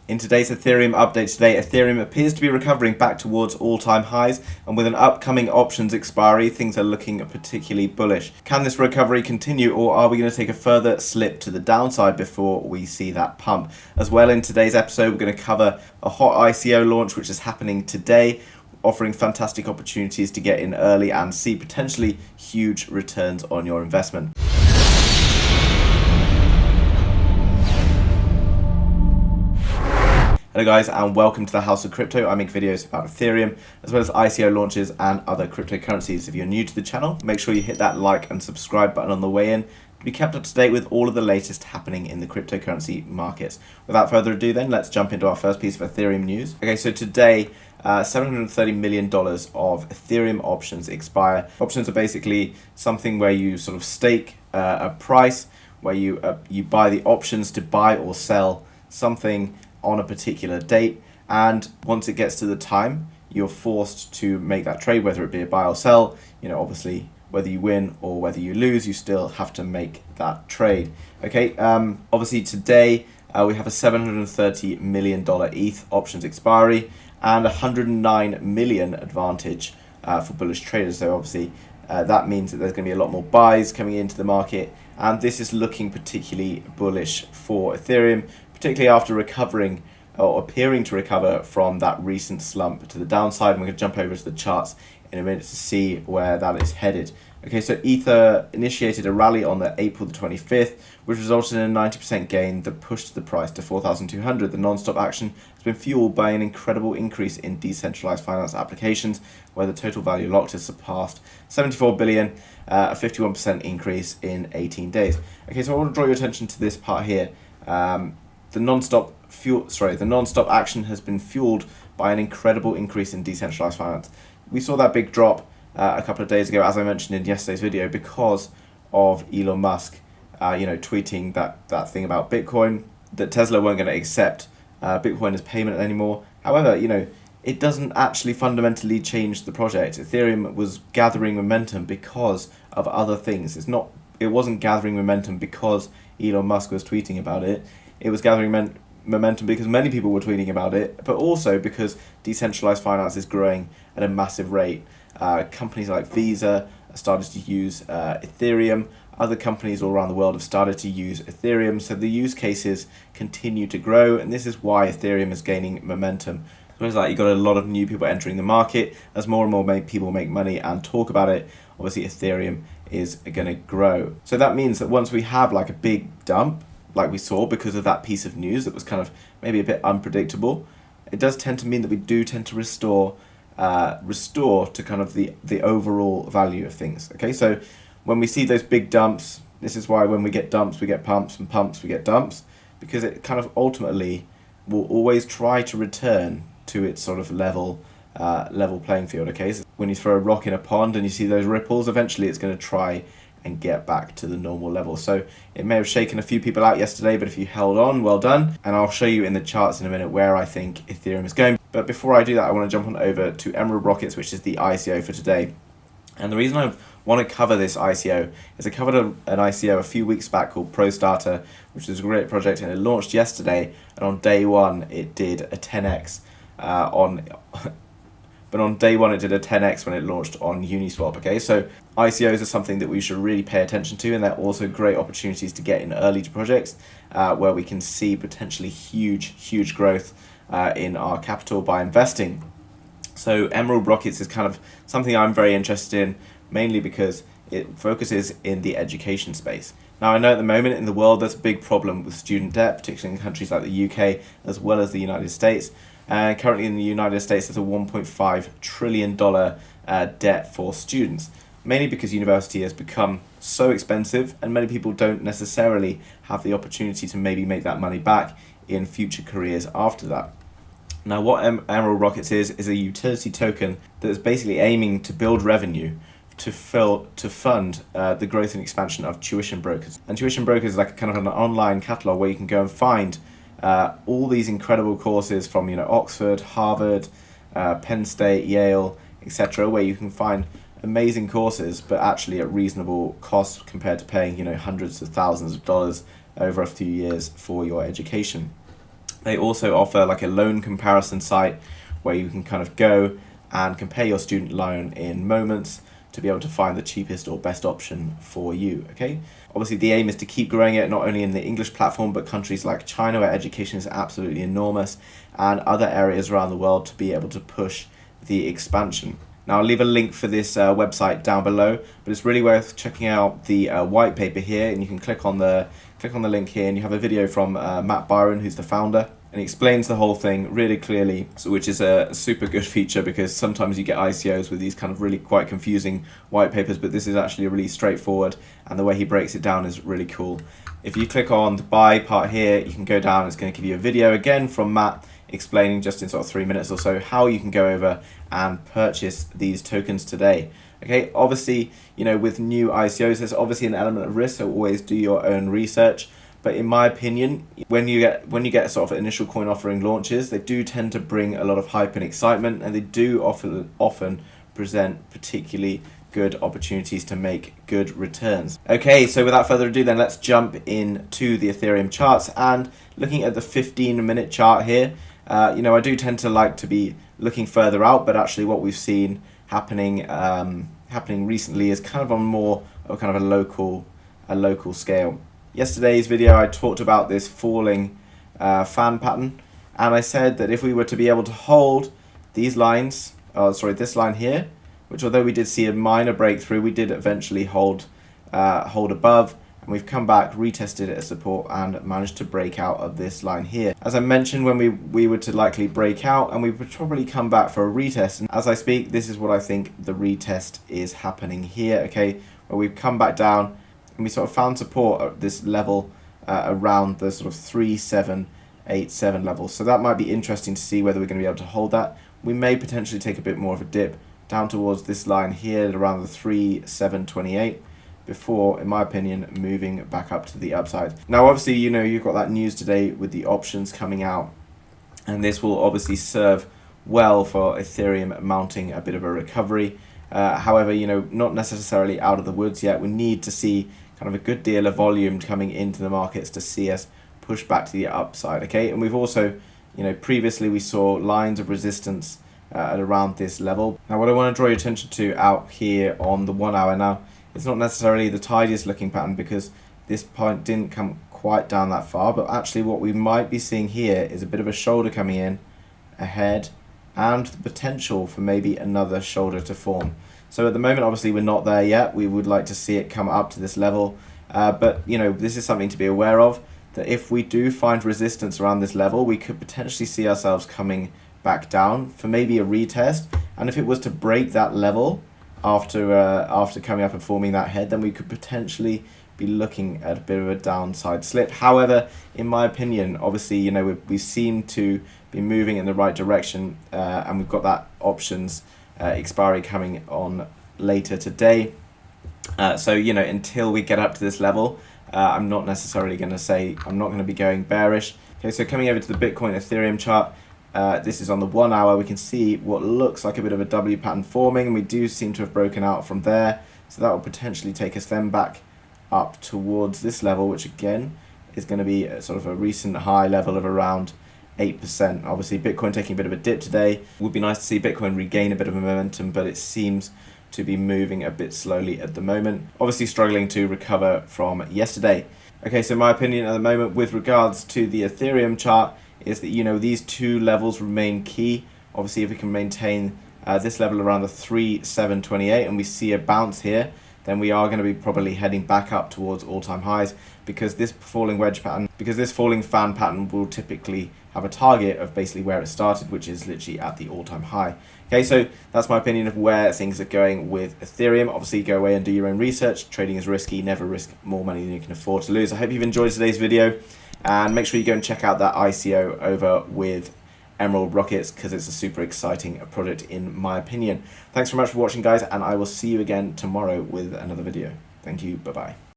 In today's Ethereum update today, Ethereum appears to be recovering back towards all-time highs, and with an upcoming options expiry, things are looking particularly bullish. Can this recovery continue, or are we going to take a further slip to the downside before we see that pump? As well, in today's episode, we're going to cover a hot ICO launch which is happening today, offering fantastic opportunities to get in early and see potentially huge returns on your investment. Hello guys, and welcome to the House of Crypto. I make videos about Ethereum as well as ICO launches and other cryptocurrencies. If you're new to the channel, make sure you hit that like and subscribe button on the way in to be kept up to date with all of the latest happening in the cryptocurrency markets. Without further ado then, let's jump into our first piece of Ethereum news. Okay, so today, $730 million of Ethereum options expire. Options are basically something where you sort of stake a price, where you buy the options to buy or sell something on a particular date, and once it gets to the time, you're forced to make that trade, whether it be a buy or sell. Obviously, whether you win or whether you lose, you still have to make that trade. Okay, obviously today we have a $730 million ETH options expiry and 109 million advantage for bullish traders. So obviously that means that there's going to be a lot more buys coming into the market, and this is looking particularly bullish for Ethereum, particularly after recovering or appearing to recover from that recent slump to the downside. And we're going to jump over to the charts in a minute to see where that is headed. Okay, so Ether initiated a rally on the April the 25th, which resulted in a 90% gain that pushed the price to 4,200. The non-stop action has been fueled by an incredible increase in decentralized finance applications, where the total value locked has surpassed 74 billion, a 51% increase in 18 days. Okay, so I want to draw your attention to this part here. The non-stop action has been fueled by an incredible increase in decentralized finance. We saw that big drop a couple of days ago, as I mentioned in yesterday's video, because of Elon Musk, tweeting that thing about Bitcoin, that Tesla weren't going to accept Bitcoin as payment anymore. However, it doesn't actually fundamentally change the project. Ethereum was gathering momentum because of other things. It wasn't gathering momentum because Elon Musk was tweeting about it. It was gathering momentum because many people were tweeting about it, but also because decentralized finance is growing at a massive rate. Companies like Visa started to use Ethereum. Other companies all around the world have started to use Ethereum. So the use cases continue to grow, and this is why Ethereum is gaining momentum. So it's like you've got a lot of new people entering the market. As more and more people make money and talk about it, obviously Ethereum is going to grow. So that means that once we have like a big dump, like we saw because of that piece of news that was kind of maybe a bit unpredictable, it does tend to mean that we do tend to restore to kind of the overall value of things. Okay, so when we see those big dumps, this is why when we get dumps, we get pumps, and pumps, we get dumps, because it kind of ultimately will always try to return to its sort of level playing field. Okay, so when you throw a rock in a pond and you see those ripples, eventually it's going to try and get back to the normal level. So it may have shaken a few people out yesterday, but if you held on, well done. And I'll show you in the charts in a minute where I think Ethereum is going. But before I do that, I want to jump on over to Emerald Rockets, which is the ICO for today. And the reason I want to cover this ICO is I covered an ICO a few weeks back called ProStarter, which is a great project, and it launched yesterday. And on day one, it did a 10x But on day one, it did a 10x when it launched on Uniswap. Okay, so ICOs are something that we should really pay attention to, and they're also great opportunities to get in early to projects where we can see potentially huge growth in our capital by investing. So Emerald Rockets is kind of something I'm very interested in, mainly because it focuses in the education space. Now, I know at the moment in the world there's a big problem with student debt, particularly in countries like the UK as well as the United States. Currently in the United States, there's a $1.5 trillion debt for students, mainly because university has become so expensive and many people don't necessarily have the opportunity to maybe make that money back in future careers after that. Now, what Emerald Rockets is a utility token that is basically aiming to build revenue to fund the growth and expansion of tuition brokers. And tuition brokers is like a kind of an online catalog where you can go and find all these incredible courses from Oxford, Harvard, Penn State, Yale, etc., where you can find amazing courses, but actually at reasonable costs compared to paying hundreds of thousands of dollars over a few years for your education. They also offer like a loan comparison site where you can kind of go and compare your student loan in moments to be able to find the cheapest or best option for you, okay? Obviously, the aim is to keep growing it, not only in the English platform, but countries like China, where education is absolutely enormous, and other areas around the world to be able to push the expansion. Now, I'll leave a link for this website down below, but it's really worth checking out the white paper here, and you can click on the link here, and you have a video from Matt Byron, who's the founder, and he explains the whole thing really clearly, which is a super good feature, because sometimes you get ICOs with these kind of really quite confusing white papers, but this is actually really straightforward, and the way he breaks it down is really cool. If you click on the buy part here, you can go down, it's going to give you a video again from Matt explaining just in sort of 3 minutes or so how you can go over and purchase these tokens today. Okay, obviously, you know, with new ICOs, there's obviously an element of risk, so always do your own research. But in my opinion, when you get sort of initial coin offering launches, they do tend to bring a lot of hype and excitement, and they do often present particularly good opportunities to make good returns. Okay, so without further ado, then let's jump into the Ethereum charts, and looking at the 15-minute chart here. You know, I do tend to like to be looking further out, but actually what we've seen happening recently is kind of on more of kind of a local scale. Yesterday's video, I talked about this falling fan pattern, and I said that if we were to be able to hold these lines, this line here, which although we did see a minor breakthrough, we did eventually hold above, and we've come back, retested it as support, and managed to break out of this line here. As I mentioned, when we were to likely break out, and we would probably come back for a retest, and as I speak, this is what I think the retest is happening here, okay, where we've come back down, and we sort of found support at this level around the sort of 3787 level. So that might be interesting to see whether we're going to be able to hold that. We may potentially take a bit more of a dip down towards this line here at around the 3728 before, in my opinion, moving back up to the upside. Now, obviously, you know, you've got that news today with the options coming out, and this will obviously serve well for Ethereum mounting a bit of a recovery. However, you know, not necessarily out of the woods yet. We need to see kind of a good deal of volume coming into the markets to see us push back to the upside, okay? And we've also, you know, previously we saw lines of resistance at around this level. Now, what I want to draw your attention to out here on the 1 hour now, it's not necessarily the tidiest looking pattern because this point didn't come quite down that far, but actually what we might be seeing here is a bit of a shoulder coming in ahead, and the potential for maybe another shoulder to form. So at the moment, obviously, we're not there yet. We would like to see it come up to this level. But, you know, this is something to be aware of, that if we do find resistance around this level, we could potentially see ourselves coming back down for maybe a retest. And if it was to break that level after coming up and forming that head, then we could potentially be looking at a bit of a downside slip. However, in my opinion, obviously, you know, we seem to be moving in the right direction, and we've got that options expiry coming on later today. So, you know, until we get up to this level, I'm not necessarily going to say, I'm not going to be going bearish. Okay, so coming over to the Bitcoin Ethereum chart, this is on the 1 hour. We can see what looks like a bit of a W pattern forming, and we do seem to have broken out from there. So that will potentially take us then back up towards this level, which again is going to be a sort of a recent high level of around 8%. Obviously, Bitcoin taking a bit of a dip today. Would be nice to see Bitcoin regain a bit of a momentum, but it seems to be moving a bit slowly at the moment. Obviously struggling to recover from yesterday. Okay, so my opinion at the moment with regards to the Ethereum chart is that, you know, these two levels remain key. Obviously, if we can maintain this level around the 3728 and we see a bounce here, then we are going to be probably heading back up towards all-time highs, because this falling fan pattern will typically have a target of basically where it started, which is literally at the all-time high. Okay, so that's my opinion of where things are going with Ethereum. Obviously, go away and do your own research. Trading is risky. Never risk more money than you can afford to lose. I hope you've enjoyed today's video, and make sure you go and check out that ICO over with Emerald Rockets, because it's a super exciting project in my opinion. Thanks very much for watching, guys, and I will see you again tomorrow with another video. Thank you. Bye-bye.